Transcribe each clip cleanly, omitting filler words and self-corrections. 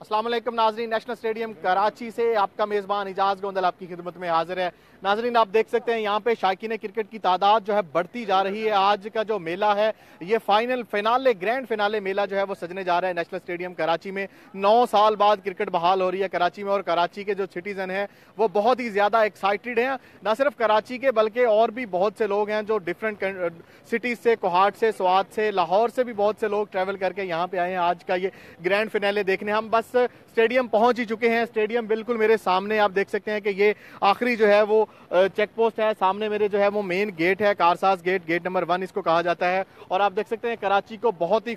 अस्सलाम वालेकुम नाजरीन, नेशनल स्टेडियम कराची से आपका मेज़बान इजाज़ गोंदल आपकी खिदमत में हाजिर है। नाजरीन, आप देख सकते हैं यहाँ पे शायकीन क्रिकेट की तादाद जो है बढ़ती जा रही है। आज का जो मेला है ये ग्रैंड फिनाले मेला जो है वो सजने जा रहा है नेशनल स्टेडियम कराची में। 9 साल बाद क्रिकेट बहाल हो रही है कराची में और कराची के जो सिटीजन हैं वो बहुत ही ज़्यादा एक्साइटेड हैं। ना सिर्फ कराची के बल्कि और भी बहुत से लोग हैं जो डिफरेंट सिटीज़ से, कोहाट से, स्वात से, लाहौर से भी बहुत से लोग ट्रैवल करके यहाँ पे आए हैं आज का ये ग्रैंड फिनाले देखने। हम बस स्टेडियम पहुंच ही चुके हैं। स्टेडियम बिल्कुल मेरे सामने, आप देख सकते हैं कि ये आखिरी जो है वो चेक पोस्ट है। सामने मेरे जो है वो मेन गेट है, कारसाज गेट नंबर 1 इसको कहा जाता है। और आप देख सकते हैं कराची को बहुत ही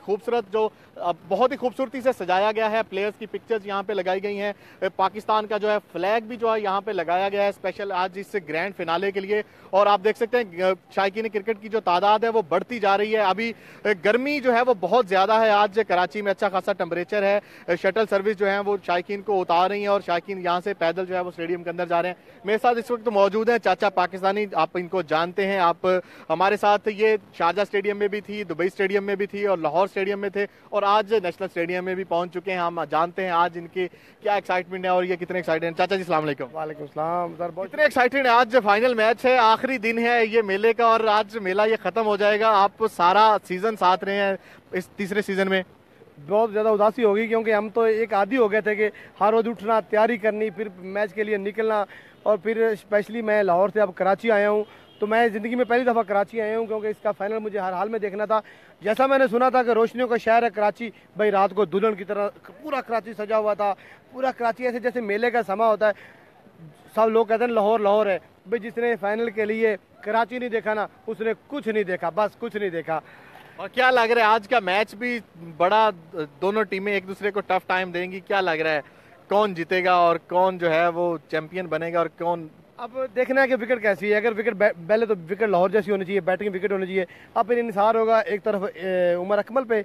खूबसूरती से सजाया गया है। प्लेयर्स की पिक्चर्स यहाँ पे लगाई गई हैं। पाकिस्तान का जो है फ्लैग भी जो है यहाँ पे लगाया गया है स्पेशल आज इस ग्रैंड फिनाले के लिए। और आप देख सकते हैं शायकीन क्रिकेट की जो तादाद है वो बढ़ती जा रही है। अभी गर्मी जो है वो बहुत ज्यादा है। आज कराची में अच्छा खासा टेम्परेचर है। शटल सर्विस जो है वो शायकीन को उतार रही है और शायकीन यहाँ से पैदल जो है वो स्टेडियम के अंदर जा रहे हैं। मेरे साथ इस वक्त मौजूद हैं चाचा पाकिस्तानी, आप इनको जानते हैं। आप हमारे साथ ये शारजा स्टेडियम में भी थी, दुबई स्टेडियम में भी थी और लाहौर स्टेडियम में थे और आज नेशनल स्टेडियम में भी पहुंच चुके हैं। हम जानते हैं आज इनकी क्या एक्साइटमेंट है और ये कितने एक्साइटेड हैं। चाचा जी अस्सलाम वालेकुम। वालेकुम सलाम सर, बहुत कितने एक्साइटेड हैं? आज फाइनल मैच है, आखिरी दिन है ये मेले का और आज मेला ये खत्म हो जाएगा। आप सारा सीजन साथ रहे हैं इस तीसरे सीजन में। बहुत ज़्यादा उदासी होगी क्योंकि हम तो एक आदी हो गए थे कि हर रोज़ उठना, तैयारी करनी, फिर मैच के लिए निकलना और फिर स्पेशली मैं लाहौर से अब कराची आया हूँ। तो मैं ज़िंदगी में पहली दफ़ा कराची आया हूँ क्योंकि इसका फाइनल मुझे हर हाल में देखना था। जैसा मैंने सुना था कि रोशनियों का शहर है कराची, भाई रात को दुल्हन की तरह पूरा कराची सजा हुआ था। पूरा कराची ऐसे जैसे मेले का समा होता है। सब लोग कहते हैं लाहौर लाहौर है। भाई जिसने फाइनल के लिए कराची नहीं देखा ना, उसने कुछ नहीं देखा, बस कुछ नहीं देखा। और क्या लग रहा है आज का मैच भी बड़ा, दोनों टीमें एक दूसरे को टफ टाइम देंगी। क्या लग रहा है कौन जीतेगा और कौन जो है वो चैंपियन बनेगा और कौन? अब देखना है कि विकेट कैसी है। अगर विकेट पहले तो विकेट लाहौर जैसी होनी चाहिए, बैटिंग विकेट होनी चाहिए। अब फिर इंसार होगा एक तरफ उमर अकमल पे,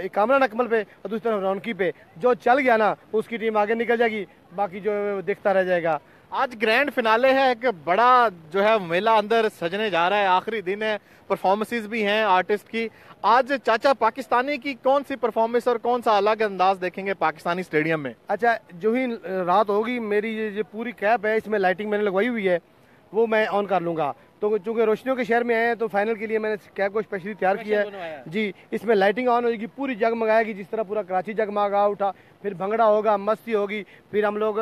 कामरान अकमल पे और दूसरी तरफ रौनकी पे। जो चल गया ना उसकी टीम आगे निकल जाएगी, बाकी जो है वो देखता रह जाएगा। आज ग्रैंड फिनाले है, एक बड़ा जो है मेला अंदर सजने जा रहा है। आखिरी दिन है, परफॉर्मेंसेस भी हैं आर्टिस्ट की। आज चाचा पाकिस्तानी की कौन सी परफॉर्मेंस और कौन सा अलग अंदाज देखेंगे पाकिस्तानी स्टेडियम में? अच्छा, जो ही रात होगी मेरी ये पूरी कैप है, इसमें लाइटिंग मैंने लगवाई हुई है, वो मैं ऑन कर लूंगा। तो चूंकि रोशनियों के शहर में आए हैं तो फाइनल के लिए मैंने कैप को स्पेशली तैयार किया है जी। इसमें लाइटिंग ऑन होगी, पूरी जगमगाएगी जिस तरह पूरा कराची जगमगा उठा। फिर भंगड़ा होगा, मस्ती होगी, फिर हम लोग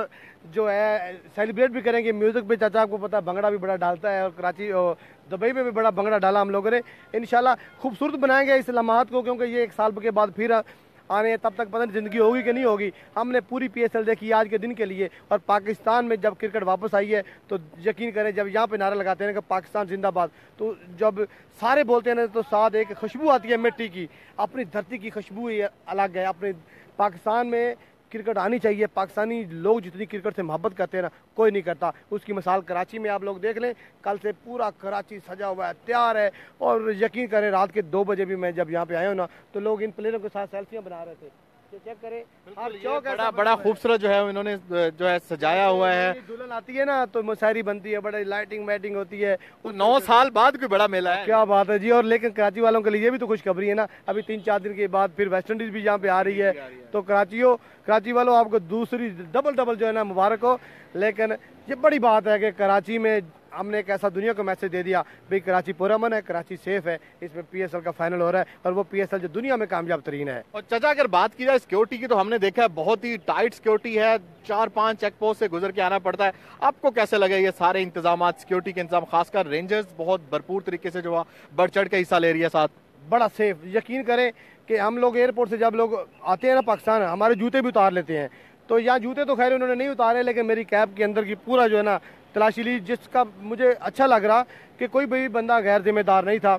जो है सेलिब्रेट भी करेंगे। म्यूजिक भी चाचा आपको पता है भंगड़ा भी बड़ा डालता है और कराची और दुबई में भी बड़ा भंगड़ा डाला हम लोगों ने। इंशाल्लाह खूबसूरत बनाएंगे इस लम्हात को, क्योंकि ये 1 साल के बाद फिर आने, तब तक पता नहीं जिंदगी होगी कि नहीं होगी। हमने पूरी PSL देखी आज के दिन के लिए। और पाकिस्तान में जब क्रिकेट वापस आई है तो यकीन करें, जब यहाँ पे नारा लगाते हैं कि पाकिस्तान जिंदाबाद, तो जब सारे बोलते हैं ना तो साथ एक खुशबू आती है मिट्टी की। अपनी धरती की खुशबू ही अलग है। अपने पाकिस्तान में क्रिकेट आनी चाहिए। पाकिस्तानी लोग जितनी क्रिकेट से मोहब्बत करते हैं ना, कोई नहीं करता। उसकी मिसाल कराची में आप लोग देख लें। कल से पूरा कराची सजा हुआ है, तैयार है। और यकीन करें रात के 2 बजे भी मैं जब यहाँ पे आया हूँ ना तो लोग इन प्लेयरों के साथ सेल्फियाँ बना रहे थे। चेक करें, हर चौक बड़ा खूबसूरत जो है इन्होंने जो है सजाया हुआ है। दुल्हन आती है ना तो मुशायरी बनती है, बड़ी लाइटिंग वाइटिंग होती है। 9 साल बाद कोई बड़ा मेला है। क्या बात है जी। और लेकिन कराची वालों के लिए भी तो खुशखबरी है ना, अभी 3-4 दिन के बाद फिर वेस्ट इंडीज भी यहाँ पे आ रही है। तो कराची वालों आपको दूसरी डबल जो है ना मुबारक हो। लेकिन ये बड़ी बात है कि कराची में हमने एक ऐसा दुनिया को मैसेज दे दिया, भाई कराची पुरअमन है, कराची सेफ है। इसमें PSL का फाइनल हो रहा है और वो PSL जो दुनिया में कामयाब तरीन है। और चाचा अगर बात की जाए सिक्योरिटी की तो हमने देखा है बहुत ही टाइट सिक्योरिटी है। 4-5 चेक पोस्ट से गुजर के आना पड़ता है। आपको कैसे लगे ये सारे इंतजाम, सिक्योरिटी के इंतजाम, खासकर रेंजर्स बहुत भरपूर तरीके से जो बढ़ चढ़ के हिस्सा ले रही है साथ? बड़ा सेफ। यकीन करें कि हम लोग एयरपोर्ट से जब लोग आते हैं ना पाकिस्तान, हमारे जूते भी उतार लेते हैं। तो यहाँ जूते तो खैर उन्होंने नहीं उतारे, लेकिन मेरी कैब के अंदर की पूरा जो है ना तलाशी ली, जिसका मुझे अच्छा लग रहा कि कोई भी बंदा गैर जिम्मेदार नहीं था।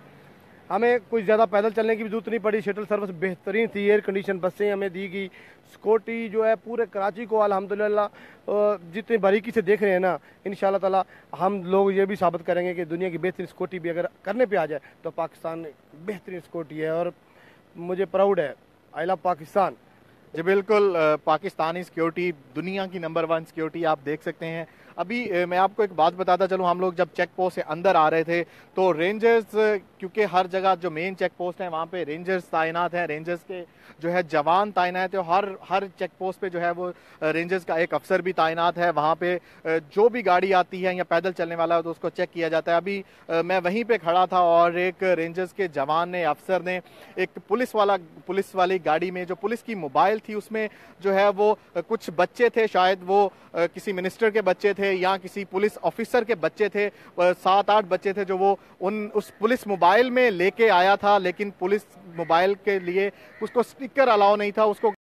हमें कोई ज़्यादा पैदल चलने की भी जरूरत नहीं पड़ी। शटल सर्विस बेहतरीन थी, एयर कंडीशन बसें हमें दी गई। सिक्योरिटी जो है पूरे कराची को अल्हम्दुलिल्लाह जितनी बारीकी से देख रहे हैं ना, इंशाल्लाह ताला हम लोग ये भी साबित करेंगे कि दुनिया की बेहतरीन सिक्योरिटी भी अगर करने पे आ जाए तो पाकिस्तान बेहतरीन सिक्योरिटी है। और मुझे प्राउड है, आई लव पाकिस्तान। जी बिल्कुल, पाकिस्तानी सिक्योरिटी दुनिया की नंबर 1 सिक्योरिटी आप देख सकते हैं। अभी मैं आपको एक बात बताता चलूं, हम लोग जब चेक पोस्ट से अंदर आ रहे थे तो रेंजर्स, क्योंकि हर जगह जो मेन चेक पोस्ट है वहाँ पे रेंजर्स तैनात हैं, रेंजर्स के जो है जवान तैनात है, हर चेक पोस्ट पे जो है वो रेंजर्स का एक अफसर भी तैनात है। वहाँ पे जो भी गाड़ी आती है या पैदल चलने वाला है तो उसको चेक किया जाता है। अभी मैं वहीं पे खड़ा था और एक रेंजर्स के जवान ने, अफसर ने, एक पुलिस वाली गाड़ी में जो पुलिस की मोबाइल थी उसमें जो है वो कुछ बच्चे थे, शायद वो किसी मिनिस्टर के बच्चे थे या किसी पुलिस ऑफिसर के बच्चे थे, 7-8 बच्चे थे जो वो उस पुलिस मोबाइल में लेके आया था, लेकिन पुलिस मोबाइल के लिए उसको स्टिकर अलाउ नहीं था, उसको